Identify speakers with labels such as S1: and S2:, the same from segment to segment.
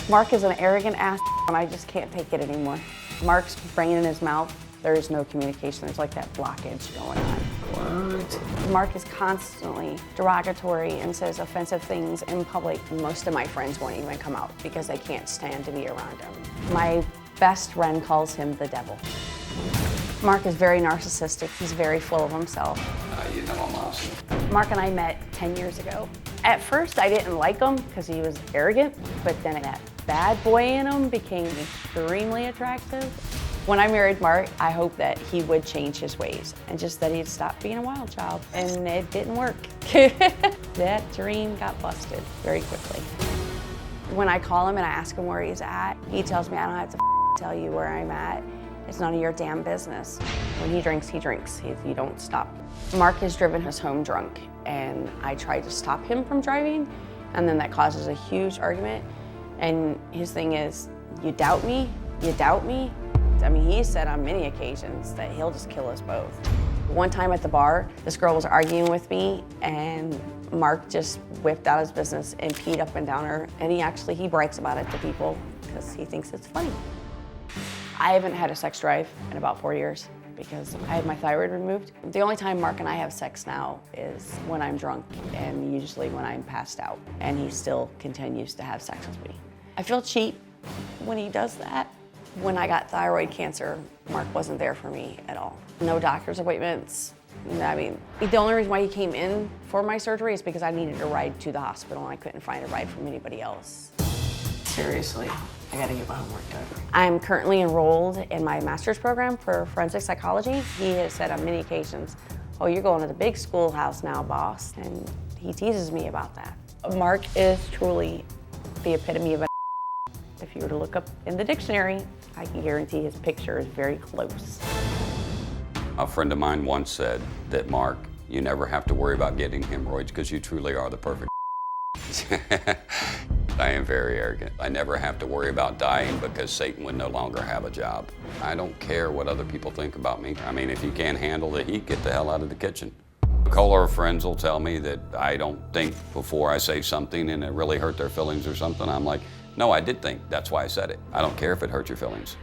S1: Mark is an arrogant ass, and I just can't take it anymore. Mark's brain in his mouth, there is no communication. There's like that blockage going on.
S2: What?
S1: Mark is constantly derogatory and says offensive things in public. Most of my friends won't even come out because they can't stand to be around him. My best friend calls him the devil. Mark is very narcissistic. He's very full of himself.
S2: You know I'm awesome.
S1: Mark and I met 10 years ago. At first, I didn't like him because he was arrogant, but then that bad boy in him became extremely attractive. When I married Mark, I hoped that he would change his ways and just that he'd stop being a wild child, and it didn't work. That dream got busted very quickly. When I call him and I ask him where he's at, he tells me I don't have to tell you where I'm at. It's none of your damn business. When he drinks, he drinks. You don't stop. Mark has driven us home drunk, and I tried to stop him from driving, and then that causes a huge argument. And his thing is, you doubt me? You doubt me? I mean, he said on many occasions that he'll just kill us both. One time at the bar, this girl was arguing with me, and Mark just whipped out his business and peed up and down her, and he brags about it to people because he thinks it's funny. I haven't had a sex drive in about 4 years because I had my thyroid removed. The only time Mark and I have sex now is when I'm drunk and usually when I'm passed out, and he still continues to have sex with me. I feel cheap when he does that. When I got thyroid cancer, Mark wasn't there for me at all. No doctor's appointments. I mean, the only reason why he came in for my surgery is because I needed a ride to the hospital and I couldn't find a ride from anybody else.
S2: Seriously, I gotta get my homework done.
S1: I'm currently enrolled in my master's program for forensic psychology. He has said on many occasions, oh, you're going to the big schoolhouse now, boss. And he teases me about that. Mark is truly the epitome of a If you were to look up in the dictionary, I can guarantee his picture is very close.
S2: A friend of mine once said that, Mark, you never have to worry about getting hemorrhoids because you truly are the perfect I am very arrogant. I never have to worry about dying because Satan would no longer have a job. I don't care what other people think about me. I mean, if you can't handle the heat, get the hell out of the kitchen. Nikol or friends will tell me that I don't think before I say something and it really hurt their feelings or something. I'm like, no, I did think. That's why I said it. I don't care if it hurt your feelings.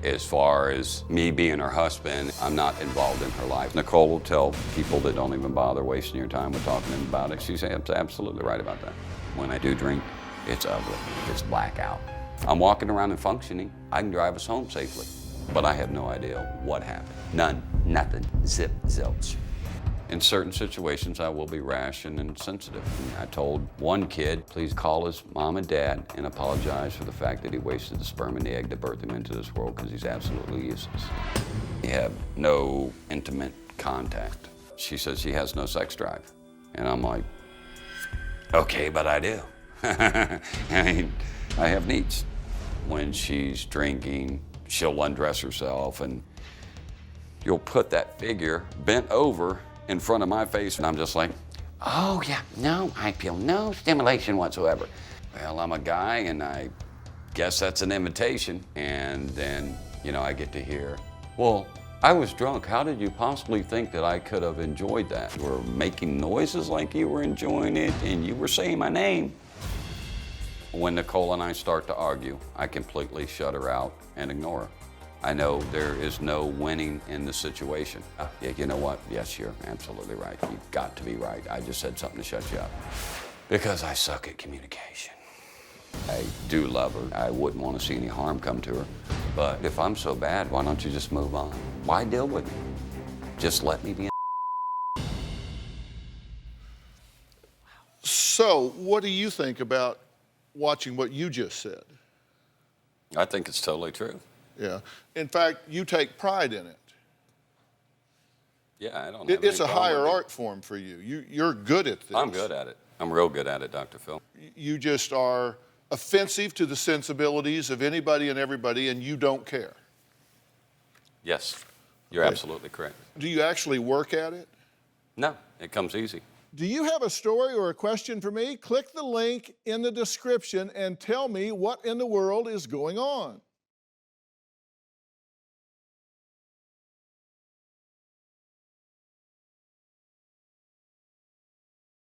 S2: As far as me being her husband, I'm not involved in her life. Nikol will tell people that don't even bother wasting your time with talking to them about it. She's absolutely right about that. When I do drink, it's ugly. It's blackout. I'm walking around and functioning. I can drive us home safely. But I have no idea what happened. None, nothing, zip, zilch. In certain situations, I will be rash and insensitive. I told one kid, please call his mom and dad and apologize for the fact that he wasted the sperm and the egg to birth him into this world because he's absolutely useless. We have no intimate contact. She says she has no sex drive. And I'm like, okay, but I do. I mean, I have needs. When she's drinking, she'll undress herself and you'll put that figure bent over in front of my face, and I'm just like, oh yeah, no, I feel no stimulation whatsoever. Well, I'm a guy, and I guess that's an invitation. And then, you know, I get to hear, well, I was drunk. How did you possibly think that I could have enjoyed that? You were making noises like you were enjoying it, and you were saying my name. When Nikol and I start to argue, I completely shut her out and ignore her. I know there is no winning in the situation. Yeah, you know what? Yes, you're absolutely right. You've got to be right. I just said something to shut you up. Because I suck at communication. I do love her. I wouldn't want to see any harm come to her. But if I'm so bad, why don't you just move on? Why deal with me? Just let me be.
S3: So, what do you think about watching what you just said?
S2: I think it's totally true.
S3: Yeah. In fact, you take pride in it.
S2: Yeah, I don't have
S3: It's
S2: any
S3: a
S2: problem
S3: higher
S2: with it.
S3: art form for you. You're good at this.
S2: I'm good at it. I'm real good at it, DrPhil.
S3: You just are offensive to the sensibilities of anybody and everybody, and you don't care.
S2: Yes, you're
S3: Okay.
S2: absolutely correct.
S3: Do you actually work at it?
S2: No, it comes easy.
S3: Do you have a story or a question for me? Click the link in the description and tell me what in the world is going on.